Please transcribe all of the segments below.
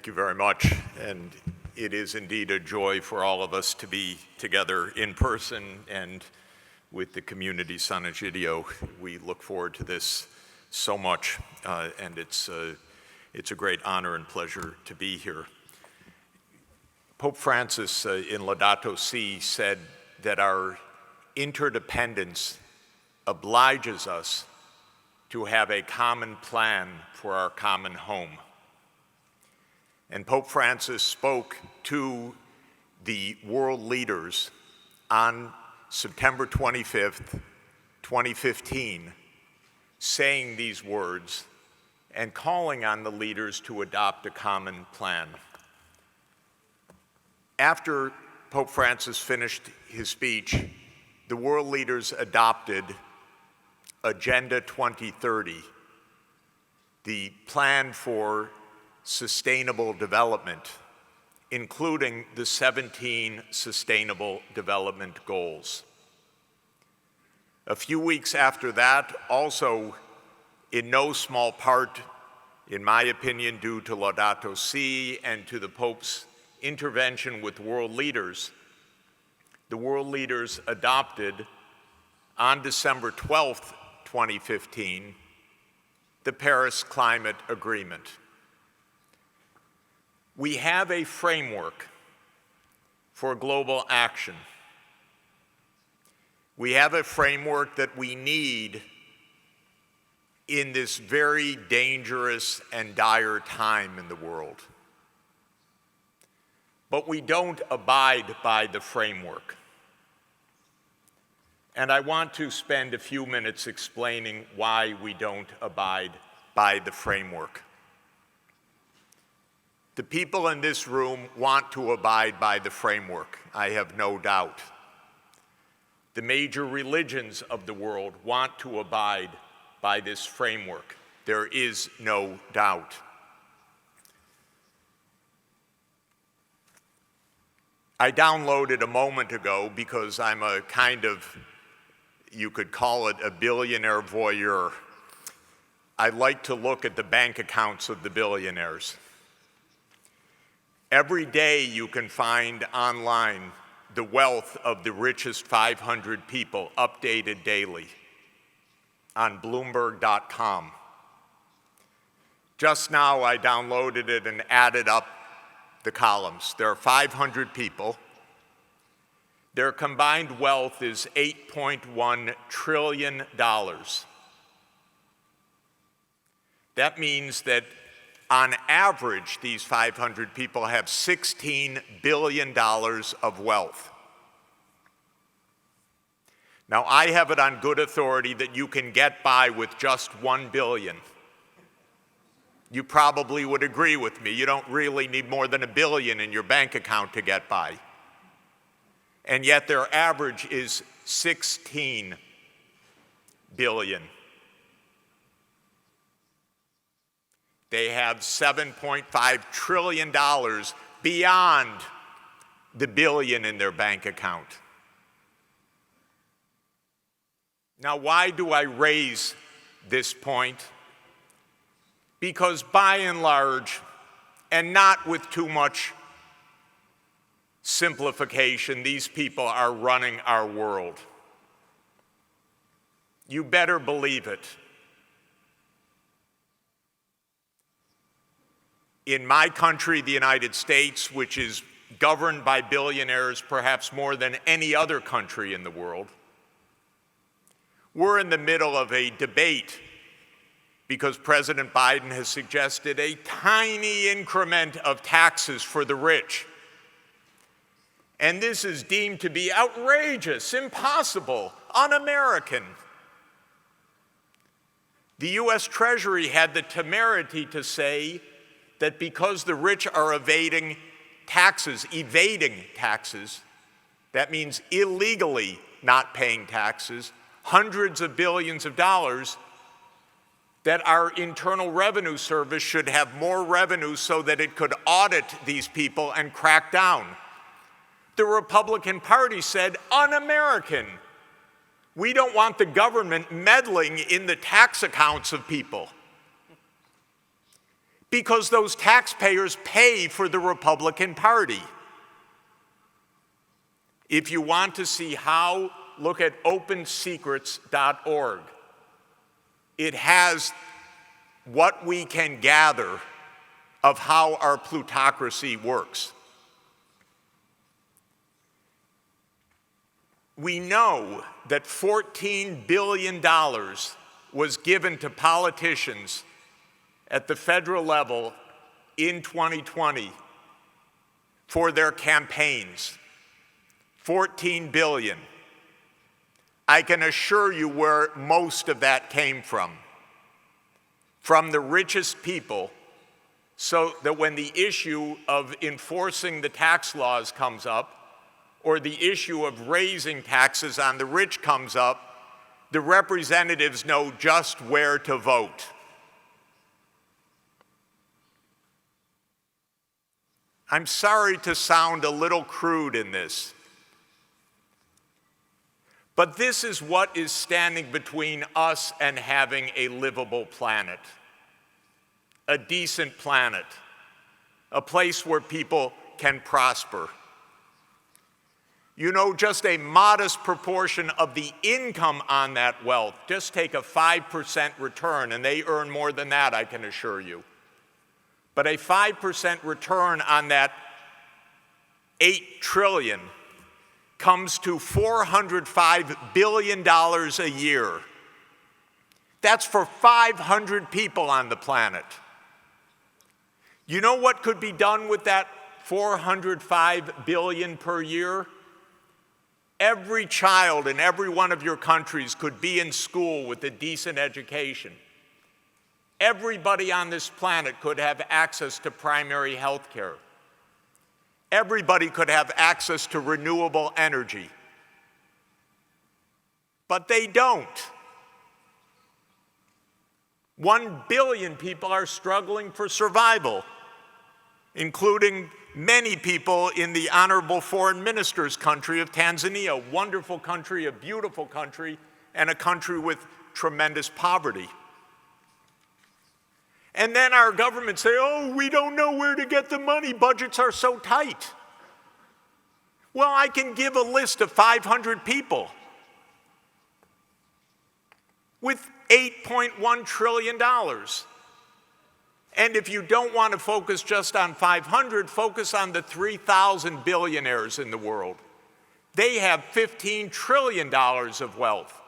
Thank you very much. And it is indeed a joy for all of us to be together in person and with the community Sant'Egidio. We look forward to this so much, and it's a great honor and pleasure to be here. Pope Francis in Laudato Si said that our interdependence obliges us to have a common plan for our common home. And Pope Francis spoke to the world leaders on September 25th, 2015, saying these words and calling on the leaders to adopt a common plan. After Pope Francis finished his speech, the world leaders adopted Agenda 2030, the plan for sustainable development, including the 17 Sustainable Development Goals. A few weeks after that, also in no small part, in my opinion, due to Laudato Si and to the Pope's intervention with world leaders, the world leaders adopted on December 12th, 2015, the Paris Climate Agreement. We have a framework for global action. We have a framework that we need in this very dangerous and dire time in the world. But we don't abide by the framework. And I want to spend a few minutes explaining why we don't abide by the framework. The people in this room want to abide by the framework, I have no doubt. The major religions of the world want to abide by this framework. There is no doubt. I downloaded a moment ago, because I'm a kind of, you could call it a billionaire voyeur. I like to look at the bank accounts of the billionaires. Every day you can find online the wealth of the richest 500 people updated daily on Bloomberg.com. Just now I downloaded it and added up the columns. There are 500 people. Their combined wealth is $8.1 trillion. That means that on average, these 500 people have $16 billion of wealth. Now, I have it on good authority that you can get by with just $1 billion. You probably would agree with me. You don't really need more than $1 billion in your bank account to get by. And yet their average is $16 billion. They have $7.5 trillion beyond the billion in their bank account. Now, why do I raise this point? Because by and large, and not with too much simplification, these people are running our world. You better believe it. In my country, the United States, which is governed by billionaires perhaps more than any other country in the world, we're in the middle of a debate because President Biden has suggested a tiny increment of taxes for the rich. And this is deemed to be outrageous, impossible, un-American. The US Treasury had the temerity to say that because the rich are evading taxes, that means illegally not paying taxes, hundreds of billions of dollars, that our Internal Revenue Service should have more revenue so that it could audit these people and crack down. The Republican Party said, un-American. We don't want the government meddling in the tax accounts of people. because those taxpayers pay for the Republican Party. If you want to see how, look at opensecrets.org. It has what we can gather of how our plutocracy works. We know that $14 billion was given to politicians at the federal level in 2020 for their campaigns. $14 billion. I can assure you where most of that came from the richest people, so that when the issue of enforcing the tax laws comes up, or the issue of raising taxes on the rich comes up, the representatives know just where to vote. I'm sorry to sound a little crude in this, but this is what is standing between us and having a livable planet, a decent planet, a place where people can prosper. You know, just a modest proportion of the income on that wealth, just take a 5% return, and they earn more than that, I can assure you. But a 5% return on that $8 trillion comes to $405 billion a year. That's for 500 people on the planet. You know what could be done with that $405 billion per year? Every child in every one of your countries could be in school with a decent education. Everybody on this planet could have access to primary health care. Everybody could have access to renewable energy. But they don't. 1 billion people are struggling for survival, including many people in the Honorable Foreign Minister's country of Tanzania, a wonderful country, a beautiful country, and a country with tremendous poverty. And then our government say, oh, we don't know where to get the money, budgets are so tight. Well, I can give a list of 500 people with $8.1 trillion. And if you don't want to focus just on 500, focus on the 3,000 billionaires in the world. They have $15 trillion of wealth.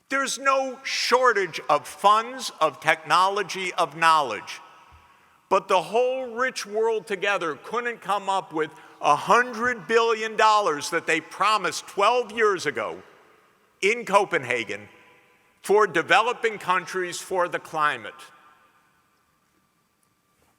There's no shortage of funds, of technology, of knowledge. But the whole rich world together couldn't come up with $100 billion that they promised 12 years ago in Copenhagen for developing countries for the climate.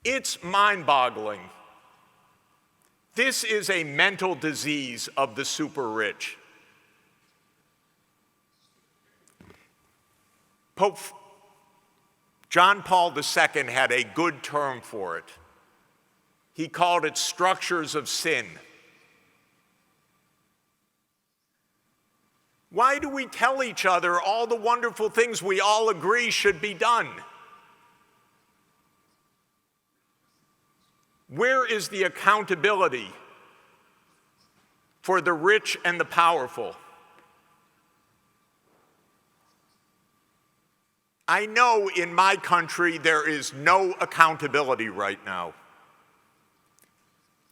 It's mind-boggling. This is a mental disease of the super rich. Pope John Paul II had a good term for it. He called it structures of sin. Why do we tell each other all the wonderful things we all agree should be done? Where is the accountability for the rich and the powerful? I know in my country there is no accountability right now.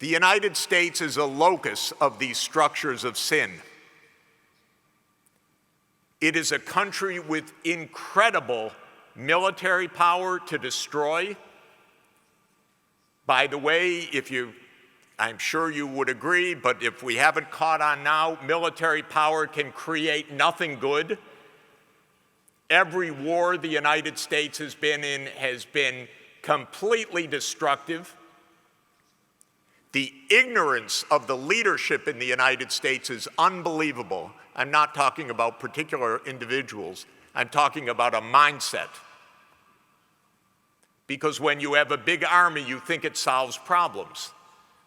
The United States is a locus of these structures of sin. It is a country with incredible military power to destroy. By the way, I'm sure you would agree, but if we haven't caught on now, military power can create nothing good. Every war the United States has been in has been completely destructive. The ignorance of the leadership in the United States is unbelievable. I'm not talking about particular individuals. I'm talking about a mindset. Because when you have a big army, you think it solves problems.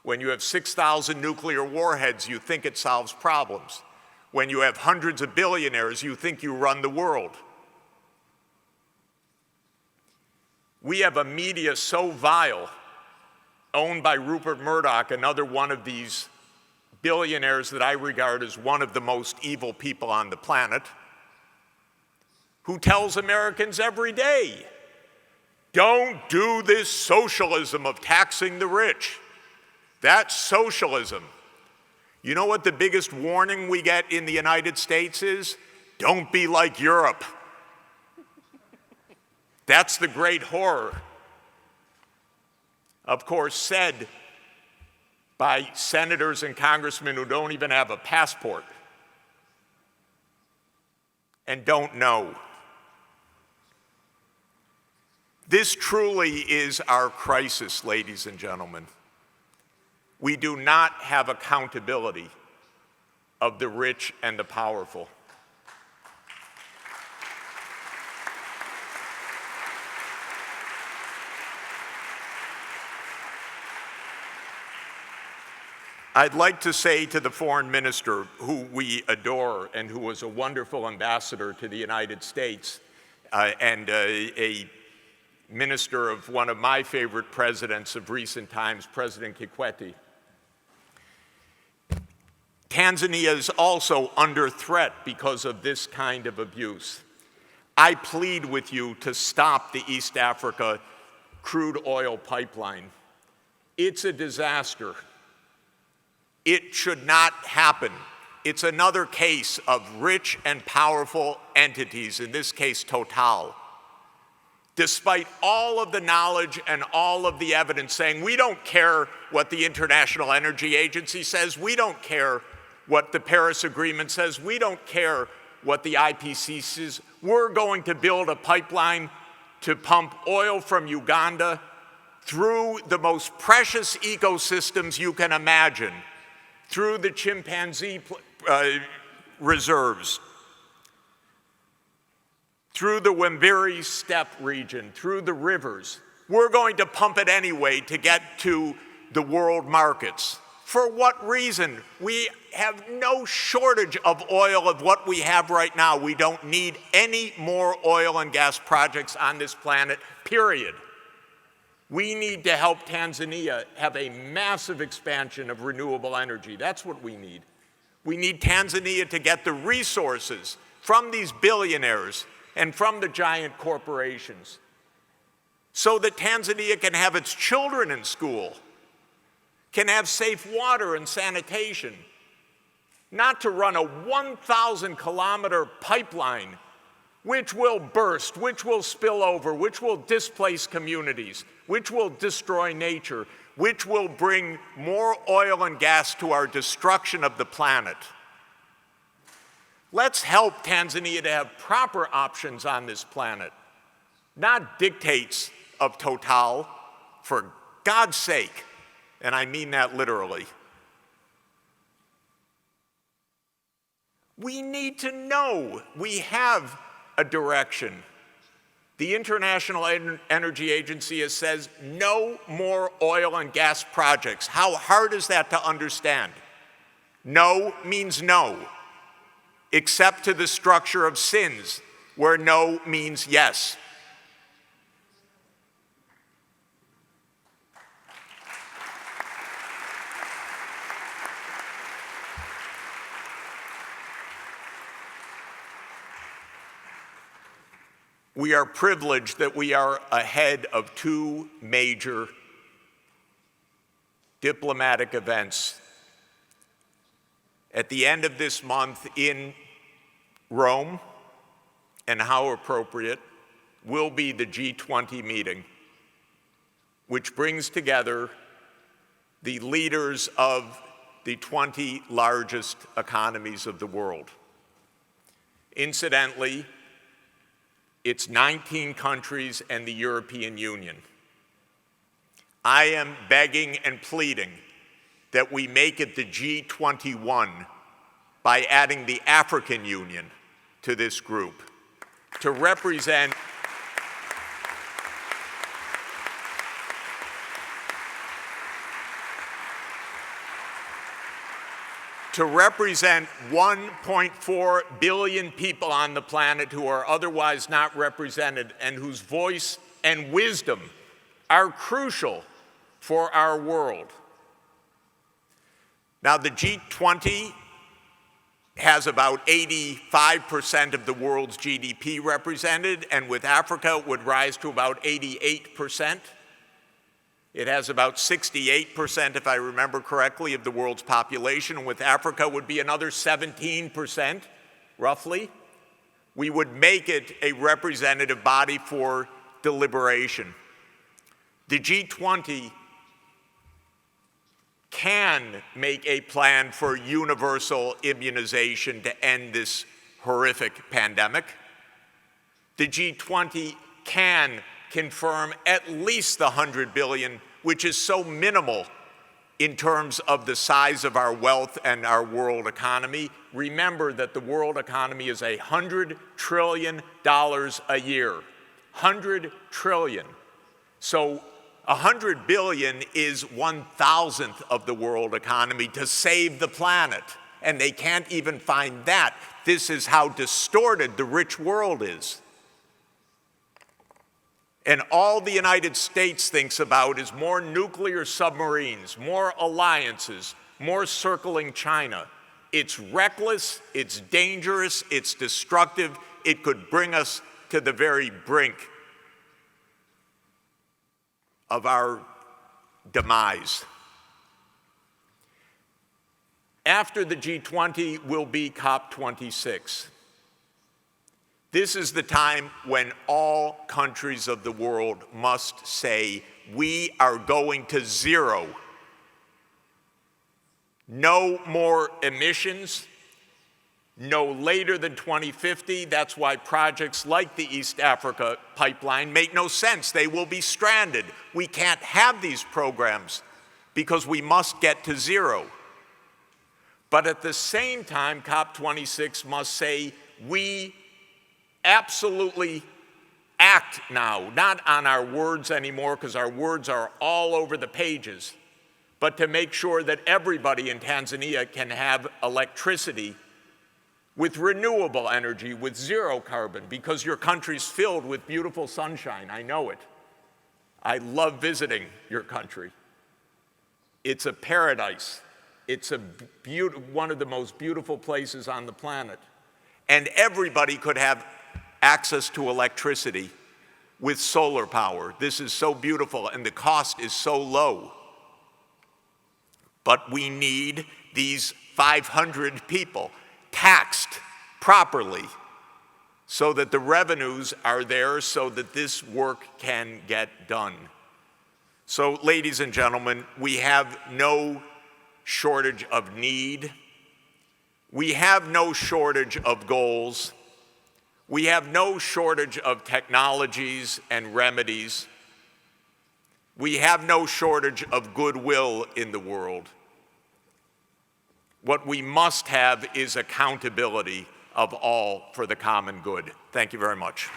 When you have 6,000 nuclear warheads, you think it solves problems. When you have hundreds of billionaires, you think you run the world. We have a media so vile, owned by Rupert Murdoch, another one of these billionaires that I regard as one of the most evil people on the planet, who tells Americans every day, don't do this socialism of taxing the rich. That's socialism. You know what the biggest warning we get in the United States is? Don't be like Europe. That's the great horror. Of course, said by senators and congressmen who don't even have a passport and don't know. This truly is our crisis, ladies and gentlemen. We do not have accountability of the rich and the powerful. I'd like to say to the foreign minister, who we adore and who was a wonderful ambassador to the United States, and a minister of one of my favorite presidents of recent times, President Kikwete. Tanzania is also under threat because of this kind of abuse. I plead with you to stop the East Africa crude oil pipeline. It's a disaster. It should not happen. It's another case of rich and powerful entities, in this case Total, despite all of the knowledge and all of the evidence saying, we don't care what the International Energy Agency says, we don't care what the Paris Agreement says, we don't care what the IPCC says, we're going to build a pipeline to pump oil from Uganda through the most precious ecosystems you can imagine, through the chimpanzee reserves, through the Wambiri steppe region, through the rivers. We're going to pump it anyway to get to the world markets. For what reason? We have no shortage of oil of what we have right now. We don't need any more oil and gas projects on this planet, period. We need to help Tanzania have a massive expansion of renewable energy. That's what we need. We need Tanzania to get the resources from these billionaires and from the giant corporations so that Tanzania can have its children in school, can have safe water and sanitation, not to run a 1,000-kilometer pipeline which will burst, which will spill over, which will displace communities, which will destroy nature, which will bring more oil and gas to our destruction of the planet. Let's help Tanzania to have proper options on this planet, not dictates of Total, for God's sake, and I mean that literally. We need to know we have a direction. The International Energy Agency says no more oil and gas projects. How hard is that to understand? No means no, except to the structure of sins, where no means yes. We are privileged that we are ahead of two major diplomatic events. At the end of this month in Rome, and how appropriate, will be the G20 meeting, which brings together the leaders of the 20 largest economies of the world. Incidentally, it's 19 countries and the European Union. I am begging and pleading that we make it the G21 by adding the African Union to this group to represent to represent 1.4 billion people on the planet who are otherwise not represented and whose voice and wisdom are crucial for our world. Now, the G20 has about 85% of the world's GDP represented, and with Africa, it would rise to about 88%. It has about 68%, if I remember correctly, of the world's population, and with Africa would be another 17%, roughly. We would make it a representative body for deliberation. The G20 can make a plan for universal immunization to end this horrific pandemic. The G20 can confirm at least the $100 billion, which is so minimal in terms of the size of our wealth and our world economy. Remember that the world economy is $100 trillion a year. 100 trillion. So 100 billion is 1,000th of the world economy to save the planet. And they can't even find that. This is how distorted the rich world is. And all the United States thinks about is more nuclear submarines, more alliances, more circling China. It's reckless, it's dangerous, it's destructive. It could bring us to the very brink of our demise. After the G20 will be COP26. This is the time when all countries of the world must say, we are going to zero. No more emissions, no later than 2050. That's why projects like the East Africa pipeline make no sense. They will be stranded. We can't have these programs because we must get to zero. But at the same time, COP26 must say, we absolutely act now, not on our words anymore, because our words are all over the pages, but to make sure that everybody in Tanzania can have electricity with renewable energy, with zero carbon, because your country's filled with beautiful sunshine. I know it. I love visiting your country. It's a paradise. It's one of the most beautiful places on the planet. And everybody could have access to electricity with solar power. This is so beautiful, and the cost is so low. But we need these 500 people taxed properly so that the revenues are there so that this work can get done. So, ladies and gentlemen, we have no shortage of need. We have no shortage of goals. We have no shortage of technologies and remedies. We have no shortage of goodwill in the world. What we must have is accountability of all for the common good. Thank you very much.